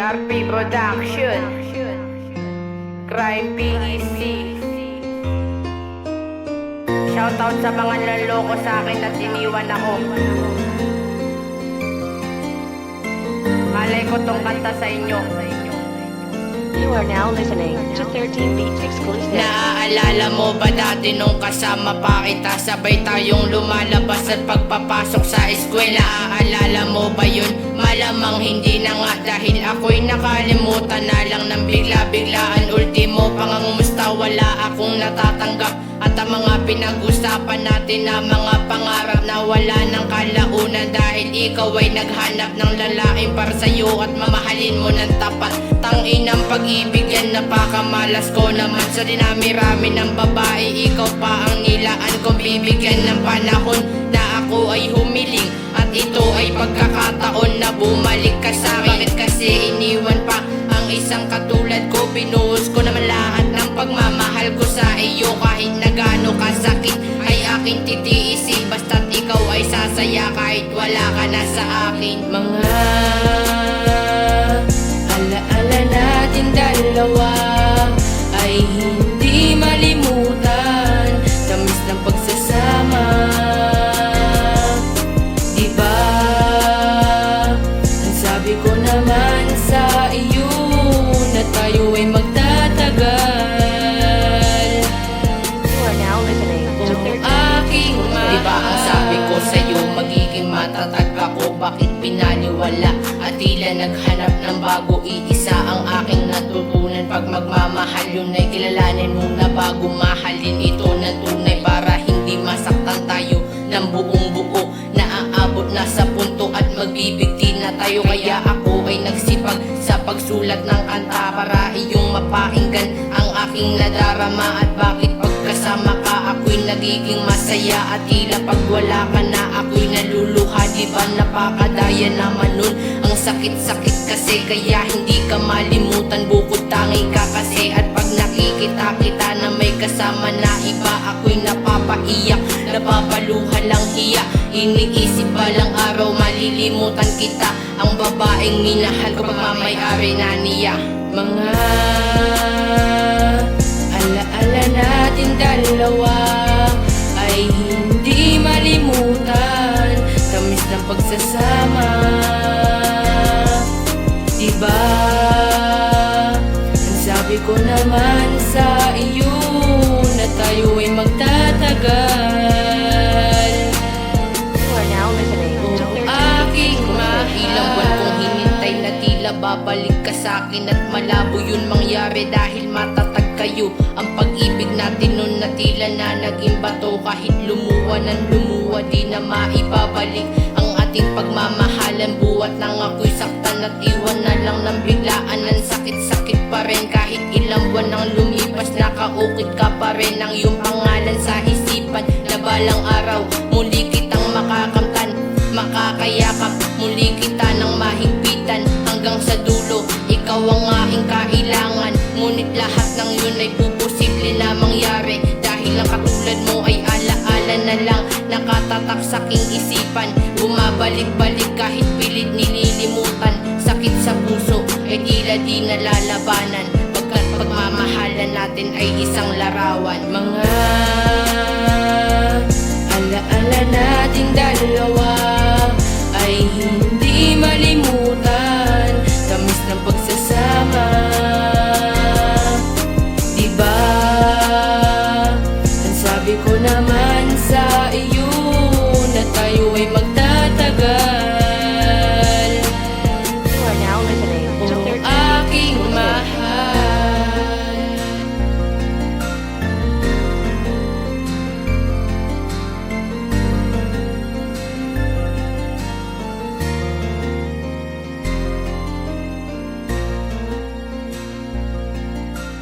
PRP Production, Crime PEC. Shoutout sa mga nanloko sa akin at iniwan ako. Malay ko tong kanta sa inyo. You are now listening to 13 Beats exclusive. Naaalala mo ba dati nung kasama pa kita? Sabay tayong lumalabas at pagpapasok sa eskwela. Naaalala mo ba yun? Malamang hindi na nga, dahil ako'y nakalimutan na lang ng bigla-biglaan. Ultimo pangangumusta, wala akong natatanggap. At ang mga pinag-usapan natin na mga pangarap na wala ng kalaunan, dahil ikaw ay naghanap ng lalaking para sa'yo at mamahalin mo ng tapat. Tanginang pag-ibig yan, napakamalas ko naman. Sa dinami-rami ng babae, ikaw pa ang nilaan kong bibigyan ng panahon na ako ay humiling. At ito ay pagkakataon na bumalik ka sa'kin. Bakit kasi iniwan pa ang isang katulad ko? Binuhos ko naman lahat ng pagmamahal ko sa iyo. Kahit na gaano kasakit ay aking titiisin, basta't ikaw ay sasaya kahit wala ka na sa akin. Mga alaala natin dalawa ay hindi malimutan. Tamis ng pagsasama, diba? Ang sabi ko naman sa iyo na tayo ay magtatagal. You are now listening to 13 Aking mahal, diba ang sabi ko sa'yo magiging matatag ako? Bakit pinaniwala at tila naghanap ng bago? Iisa ang aking natutunan, pag magmamahal yun ay kilalanin mo na bago mahalin ito ng tunay, para hindi masaktan tayo ng buong buo. Naaabot na sa punto at magbibigti na tayo, kaya ako ay nagsipag sa pagsulat ng kanta para iyong mapakinggan ang aking nadarama. At bakit pagkasama ka ako'y nagiging masaya, at tila pag wala ka na ako'y naluluha. Diba napakadaya naman nun, ang sakit-sakit kasi kaya hindi ka malimutan. Bukod tangi ka kasi, at pag nakikita kita na may kasama na iba, ako'y napapaiyak, napapaluha lang hiya. Iniisip pa lang araw malilimutan kita, ang babaeng minahal ko pagmamayari na niya. Mga alaala natin dalawa ay hindi malimutan. Tamis ng pagsasama, diba? Ang sabi ko naman sa iyo na tayo ay magtatagal. You are now listening to 13 Aking ilang buwan kong hinintay na tila babalik ka sa'kin, at malabo yun mangyari dahil matatag kayo. Ang pag-ibig natin nun na tila na naging bato, kahit lumuwa ng lumuwa di na maibabalik ang ating pagmamahalan. Buwat nang ako'y saktan at iwan na lang ng biglaan. Ang sakit-sakit pa rin kahit ilang buwan nang lumipas, nakaukit ka pa rin ang iyong pangalan sa isipan, na balang araw muli kitang makakamtan, makakayakap muli kita ng mahigpitan. Hanggang sa dulo, ikaw ang aking kailangan. Ngunit lahat ng yun ay puposible na mangyari, dahil ang katulad mo ay alaala na lang, nakatatak sa aking isipan. Bumabalik-balik kahit pilit nililimutan. Sakit sa puso ay tila di nalalabanan, pagkat pagmamahalan natin ay isang larawan. Mga alaala natin dalawa